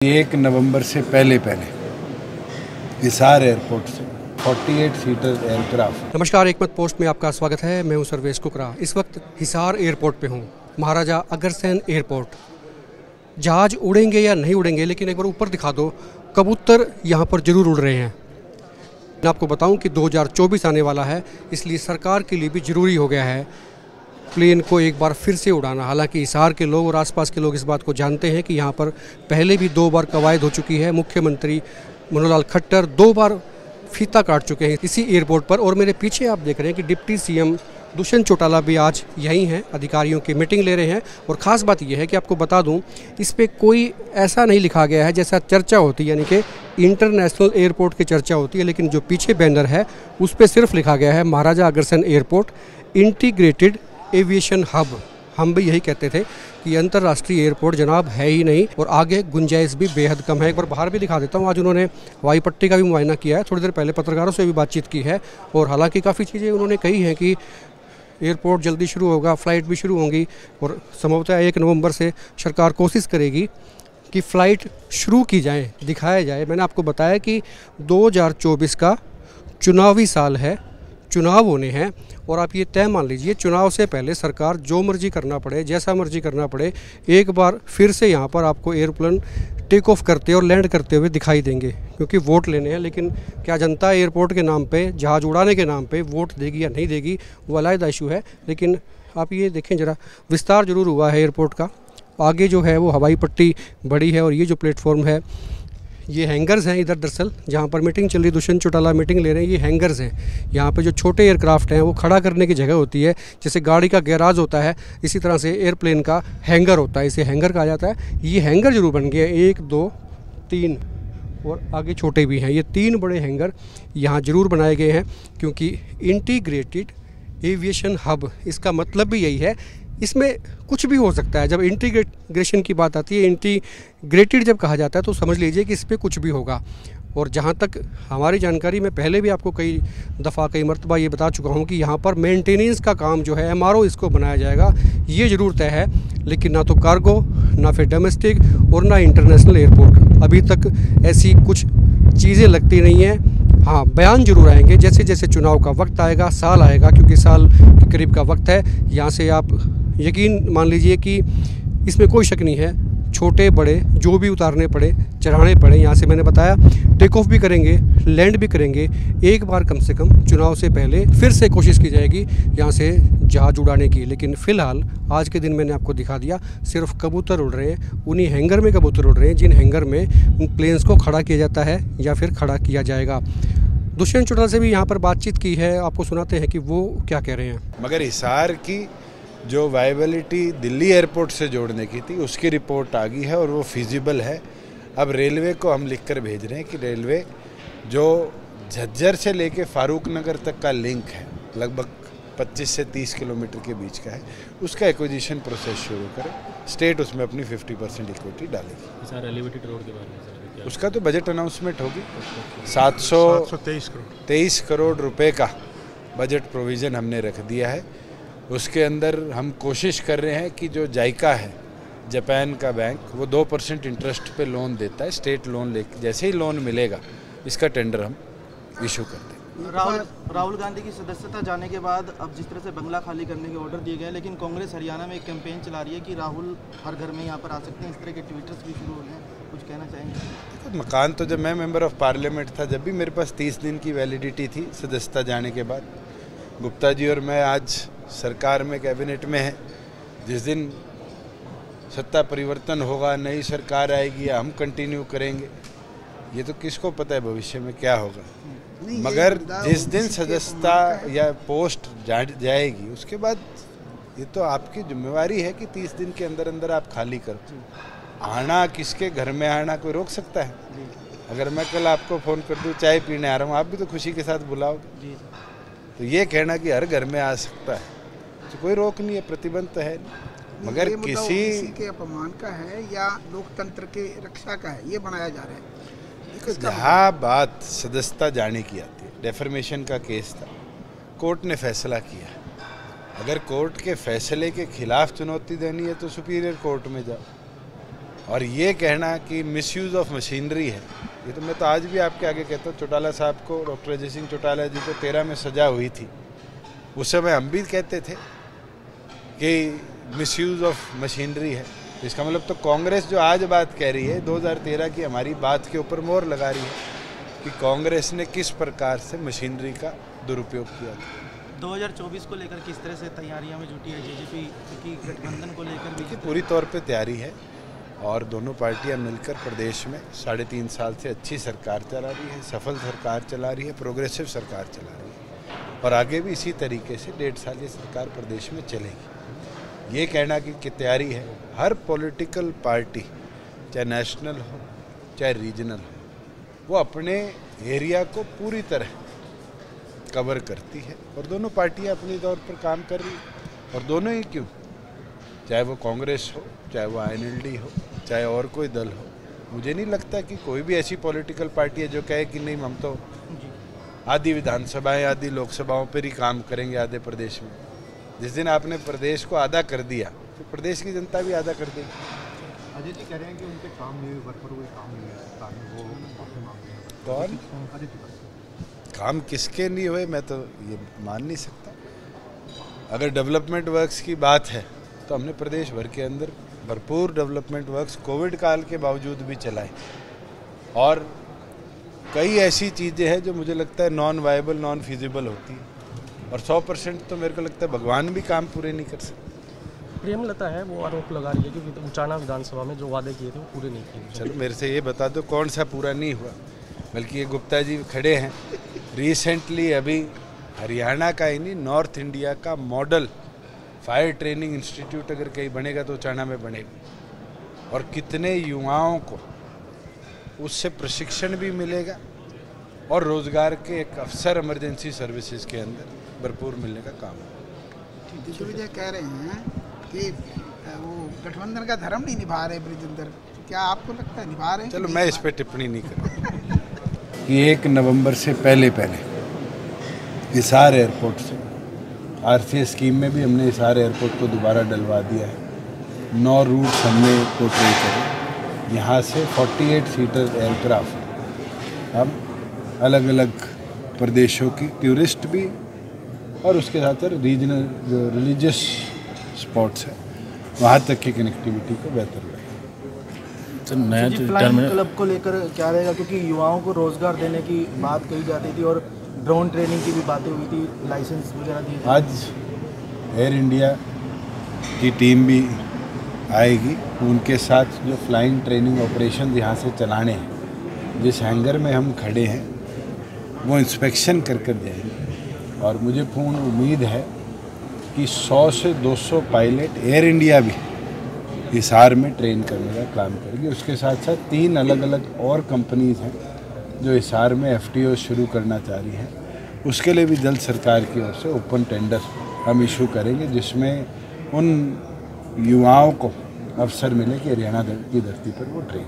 1 नवंबर से पहले हिसार एयरपोर्ट से 48 सीटर एयरक्राफ्ट। नमस्कार, एकमत पोस्ट में आपका स्वागत है। मैं हूं सर्वेश कुकरा। इस वक्त हिसार एयरपोर्ट पे हूं, महाराजा अग्रसेन एयरपोर्ट। जहाज़ उड़ेंगे या नहीं उड़ेंगे, लेकिन एक बार ऊपर दिखा दो, कबूतर यहां पर ज़रूर उड़ रहे हैं। मैं आपको बताऊं कि 2024 आने वाला है, इसलिए सरकार के लिए भी ज़रूरी हो गया है प्लेन को एक बार फिर से उड़ाना। हालांकि हिसार के लोग और आसपास के लोग इस बात को जानते हैं कि यहाँ पर पहले भी 2 बार कवायद हो चुकी है। मुख्यमंत्री मनोहर लाल खट्टर 2 बार फीता काट चुके हैं इसी एयरपोर्ट पर। और मेरे पीछे आप देख रहे हैं कि डिप्टी सीएम दुष्यंत चौटाला भी आज यहीं हैं, अधिकारियों की मीटिंग ले रहे हैं। और ख़ास बात यह है कि आपको बता दूं, इस पर कोई ऐसा नहीं लिखा गया है जैसा चर्चा होती है, यानी कि इंटरनेशनल एयरपोर्ट की चर्चा होती है। लेकिन जो पीछे बैनर है उस पर सिर्फ लिखा गया है Maharaja Agrasen airport integrated aviation hub. हम भी यही कहते थे कि अंतर्राष्ट्रीय एयरपोर्ट जनाब है ही नहीं, और आगे गुंजाइश भी बेहद कम है। एक बार बाहर भी दिखा देता हूँ। आज उन्होंने हवाई पट्टी का भी मुआयना किया है, थोड़ी देर पहले पत्रकारों से भी बातचीत की है। और हालांकि काफ़ी चीज़ें उन्होंने कही हैं कि एयरपोर्ट जल्दी शुरू होगा, फ़्लाइट भी शुरू होंगी, और संभवतः 1 नवंबर से सरकार कोशिश करेगी कि फ़्लाइट शुरू की जाए, दिखाया जाए। मैंने आपको बताया कि 2024 का चुनावी साल है, चुनाव होने हैं। और आप ये तय मान लीजिए, चुनाव से पहले सरकार जो मर्जी करना पड़े, जैसा मर्जी करना पड़े, एक बार फिर से यहाँ पर आपको एयरप्लेन टेक ऑफ करते और लैंड करते हुए दिखाई देंगे, क्योंकि वोट लेने हैं। लेकिन क्या जनता एयरपोर्ट के नाम पे, जहाज़ उड़ाने के नाम पे वोट देगी या नहीं देगी, वो अलग इशू है। लेकिन आप ये देखें ज़रा, विस्तार ज़रूर हुआ है एयरपोर्ट का। आगे जो है वो हवाई पट्टी बड़ी है, और ये जो प्लेटफॉर्म है, ये हैंगर्स हैं इधर। दरअसल जहाँ पर मीटिंग चल रही, दुष्यंत चौटाला मीटिंग ले रहे हैं, ये हैंगर्स हैं। यहाँ पे जो छोटे एयरक्राफ्ट हैं वो खड़ा करने की जगह होती है। जैसे गाड़ी का गैराज होता है, इसी तरह से एयरप्लेन का हैंगर होता है, इसे हैंगर कहा जाता है। ये हैंगर जरूर बन गए हैं, 1 2 3 और आगे छोटे भी हैं। ये 3 बड़े हैंगर यहाँ ज़रूर बनाए गए हैं, क्योंकि इंटीग्रेटेड एविएशन हब, इसका मतलब भी यही है। इसमें कुछ भी हो सकता है। जब इंटीग्रेशन की बात आती है, इंटीग्रेटेड जब कहा जाता है, तो समझ लीजिए कि इस पर कुछ भी होगा। और जहाँ तक हमारी जानकारी, मैं पहले भी आपको कई दफ़ा कई मरतबा ये बता चुका हूँ कि यहाँ पर मेंटेनेंस का काम जो है, MRO इसको बनाया जाएगा, ये ज़रूर तय है। लेकिन ना तो कार्गो, ना फिर डोमेस्टिक, और ना इंटरनेशनल एयरपोर्ट। अभी तक ऐसी कुछ चीज़ें लगती नहीं हैं। हाँ, बयान जरूर आएंगे जैसे जैसे चुनाव का वक्त आएगा, साल आएगा, क्योंकि साल के करीब का वक्त है। यहाँ से आप यकीन मान लीजिए कि इसमें कोई शक नहीं है, छोटे बड़े जो भी उतारने पड़े, चढ़ाने पड़े, यहाँ से मैंने बताया टेक ऑफ भी करेंगे, लैंड भी करेंगे। एक बार कम से कम चुनाव से पहले फिर से कोशिश की जाएगी यहाँ से जहाज़ उड़ाने की। लेकिन फ़िलहाल आज के दिन मैंने आपको दिखा दिया, सिर्फ कबूतर उड़ रहे हैं। उन्हीं हैंगर में कबूतर उड़ रहे हैं, जिन हैंगर में उन प्लेन्स को खड़ा किया जाता है या फिर खड़ा किया जाएगा। दुष्यंत चौटाला से भी यहाँ पर बातचीत की है, आपको सुनाते हैं कि वो क्या कह रहे हैं। मगर हिसार की जो वायबिलिटी दिल्ली एयरपोर्ट से जोड़ने की थी, उसकी रिपोर्ट आ गई है और वो फिजिबल है। अब रेलवे को हम लिख कर भेज रहे हैं कि रेलवे जो झज्जर से लेके फारूक नगर तक का लिंक है, लगभग 25 से 30 किलोमीटर के बीच का है, उसका एक्विजिशन प्रोसेस शुरू करें। स्टेट उसमें अपनी 50% इक्विटी डालेगी। सर, एलिवेटेड रोड के बारे में उसका तो बजट अनाउंसमेंट होगी। 723 करोड़ रुपए का बजट प्रोविज़न हमने रख दिया है। उसके अंदर हम कोशिश कर रहे हैं कि जो जाइका है, जापान का बैंक, वो 2% इंटरेस्ट पे लोन देता है। स्टेट लोन ले, जैसे ही लोन मिलेगा इसका टेंडर हम इशू कर देंगे। राहुल गांधी की सदस्यता जाने के बाद अब जिस तरह से बंगला खाली करने के ऑर्डर दिए गए, लेकिन कांग्रेस हरियाणा में एक कैंपेन चला रही है कि राहुल हर घर में यहाँ पर आ सकते हैं। इस तरह के ट्वीटर्स भी शुरू हो गए हैं, कुछ कहना चाहेंगे? मकान तो जब मैं मेंबर ऑफ पार्लियामेंट था, जब भी मेरे पास 30 दिन की वैलिडिटी थी सदस्यता जाने के बाद। गुप्ता जी और मैं आज सरकार में, कैबिनेट में हैं। जिस दिन सत्ता परिवर्तन होगा, नई सरकार आएगी या हम कंटिन्यू करेंगे, ये तो किसको पता है भविष्य में क्या होगा। मगर जिस दिन सदस्यता या पोस्ट जाएगी, उसके बाद ये तो आपकी जिम्मेवारी है कि 30 दिन के अंदर अंदर आप खाली करो। आना, किसके घर में आना कोई रोक सकता है? अगर मैं कल आपको फ़ोन कर दूँ चाय पीने आ रहा हूँ, आप भी तो खुशी के साथ बुलाओगे। तो ये कहना कि हर घर में आ सकता है, तो कोई रोक नहीं है, प्रतिबंध तो है नहीं। मगर किसी के अपमान का है या लोकतंत्र के रक्षा का है, ये बनाया जा रहा है। जहाँ बात सदस्यता जाने की आती है, डेफर्मेशन का केस था, कोर्ट ने फैसला किया। अगर कोर्ट के फैसले के खिलाफ चुनौती देनी है तो सुपीरियर कोर्ट में जाओ। और ये कहना कि मिसयूज़ ऑफ मशीनरी है, ये तो मैं तो आज भी आपके आगे कहता हूँ। चौटाला साहब को, डॉक्टर अजय सिंह चौटाला जी को 13 में सजा हुई थी, उस समय हम भी कहते थे कि मिसयूज़ ऑफ मशीनरी है। इसका मतलब तो कांग्रेस जो आज बात कह रही है 2013 की हमारी बात के ऊपर मोहर लगा रही है कि कांग्रेस ने किस प्रकार से मशीनरी का दुरुपयोग किया था। 2024 को लेकर किस तरह से तैयारियां में जुटी है जेजेपी की? गठबंधन को लेकर भी पूरी तौर पे तैयारी है और दोनों पार्टियां मिलकर प्रदेश में 3.5 साल से अच्छी सरकार चला रही है, सफल सरकार चला रही है, प्रोग्रेसिव सरकार चला रही है और आगे भी इसी तरीके से 1.5 साल ये सरकार प्रदेश में चलेगी। ये कहना कि तैयारी है, हर पॉलिटिकल पार्टी चाहे नेशनल हो चाहे रीजनल हो, वो अपने एरिया को पूरी तरह कवर करती है और दोनों पार्टियां अपने तौर पर काम कर रही हैं। और दोनों ही क्यों, चाहे वो कांग्रेस हो, चाहे वो INLD हो, चाहे और कोई दल हो, मुझे नहीं लगता कि कोई भी ऐसी पॉलिटिकल पार्टी है जो कहे कि नहीं हम तो आधी विधानसभाएं आधी लोकसभाओं पर ही काम करेंगे आधे प्रदेश में। जिस दिन आपने प्रदेश को आधा कर दिया तो प्रदेश की जनता भी आधा कर देगी। अजय जी कह रहे हैं कि उनके काम नहीं हुए, वर्क पर कोई काम नहीं है, सरकार में वो माफी मांग रहे हैं। कौन अजय जी काम किसके नहीं हुए मैं तो ये मान नहीं सकता। अगर डेवलपमेंट वर्क्स की बात है तो हमने प्रदेश भर के अंदर भरपूर डेवलपमेंट वर्क्स कोविड काल के बावजूद भी चलाए और कई ऐसी चीज़ें हैं जो मुझे लगता है नॉन वायबल नॉन फिजिबल होती है और 100% तो मेरे को लगता है भगवान भी काम पूरे नहीं कर सकते। प्रेमलता है वो आरोप लगा रही है कि उचाना विधानसभा में जो वादे किए थे वो पूरे नहीं किए। चलो मेरे से ये बता दो कौन सा पूरा नहीं हुआ। बल्कि ये गुप्ता जी खड़े हैं, रिसेंटली अभी हरियाणा का ही नहीं नॉर्थ इंडिया का मॉडल फायर ट्रेनिंग इंस्टीट्यूट अगर कहीं बनेगा तो उचाना में बनेगा और कितने युवाओं को उससे प्रशिक्षण भी मिलेगा और रोजगार के एक अवसर इमरजेंसी सर्विसेज के अंदर भरपूर मिलने का काम है। दिग्विजय कह रहे हैं कि वो गठबंधन का धर्म नहीं निभा रहे ब्रिजेंद्र, क्या आपको लगता है निभा रहे हैं? चलो मैं इस पर टिप्पणी नहीं करूँगा कि 1 नवंबर से पहले हिसार एयरपोर्ट से RCA स्कीम में भी हमने हिसार एयरपोर्ट को दोबारा डलवा दिया है। 9 रूट्स हमने पोर्ट्रे करे, यहाँ से 48 सीटर एयरक्राफ्ट हम अलग अलग प्रदेशों की टूरिस्ट भी और उसके साथ साथ रीजनल जो रिलीजियस स्पॉट्स है वहाँ तक की कनेक्टिविटी को बेहतर बनाएगा। तो नया फ्लाइंग क्लब को लेकर क्या रहेगा, क्योंकि युवाओं को रोजगार देने की बात कही जाती थी और ड्रोन ट्रेनिंग की भी बातें हुई थी, लाइसेंस वगैरह दिए। आज एयर इंडिया की टीम भी आएगी, उनके साथ जो फ्लाइंग ट्रेनिंग ऑपरेशन यहाँ से चलाने हैं, जिस हैंगर में हम खड़े हैं वो इंस्पेक्शन कर जाएंगे और मुझे पूर्ण उम्मीद है कि 100 से 200 पायलट एयर इंडिया भी हिसार में ट्रेन करने का काम करेगी। उसके साथ साथ 3 अलग अलग और कंपनीज हैं जो हिसार में FTO शुरू करना चाह रही हैं। उसके लिए भी जल्द सरकार की ओर से ओपन टेंडर हम इशू करेंगे जिसमें उन युवाओं को अवसर मिले कि हरियाणा की धरती पर वो ट्रेन